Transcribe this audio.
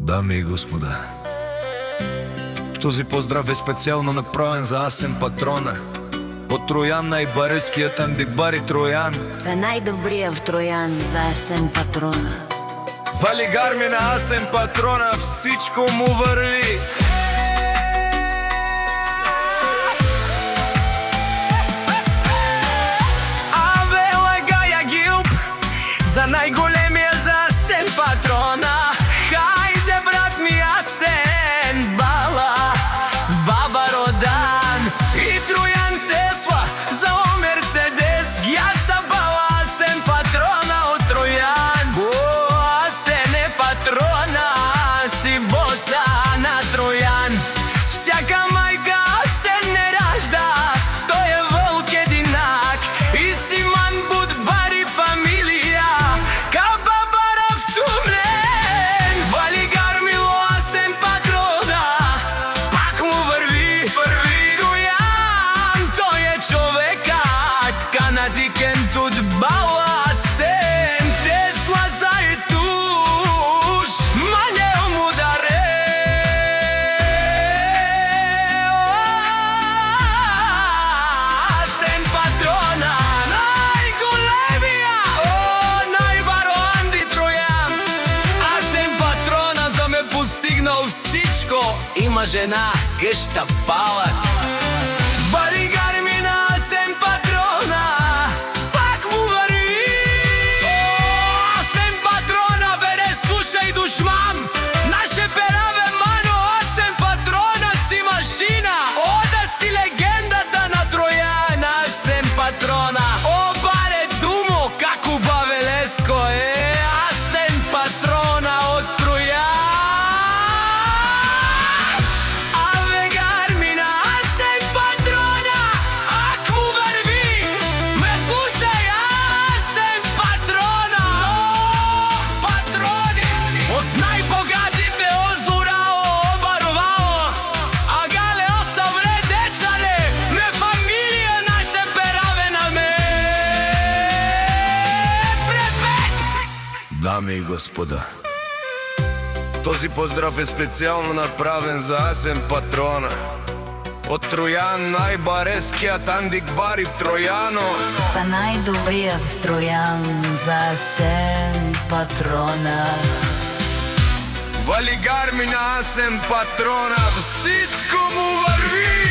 Дами и господа, този поздрав е специално направен за Асен Патрона от Троян, най-бареският андибари Троян. За най-добрия в Троян, за Асен Патрона. Валигарми на Асен Патрона, всичко му върви. Абе, лагая гилб за най-големия, за Асен Патрона. Хайде, брат ми Асен, бала, баба Родан и Троян Тесла за Мерцедес. Яща бала Асен Патрона от Троян. О, Асен е патрона, си боса на Троян. Всяка майка Асен не ражда, той е вълк единак и си ман будбари фамилия, каба бара в Тумлен. Валигар мило Асен Патрона, пак му върви Троян. Той е човекът, канадикен тут бала Асен Тесла за и туш, манел му даре. Асен Патрона, най-големия, най-барон ди Троян. Асен Патрона за ме постигнал всичко, има жена, къща, палат. Балигар ми на Асен Патрона, пак му върви. Асен Патрона, бе, не слушай душман, наше пераве мано. Асен Патрона си машина, да си легендата на Троян. Асен Патрона, баре думо, како бавелеско е. Асен Патрона от Троян. Абе, гармина Асен Патрона, ак му върви. Ме слушай, Асен Патрона. Патрони от най-богатите озурао, обарвао, а гале оставре дечале, не фамилия наше пераве на ме. Препет! Дами и господа, този поздрав е специално направен за Асен Патрона от Троян, най-бареският андикбари в Трояно. За най-добрия в Троян, за Асен Патрона. Валигарми на Асен Патрона, всичко му върви.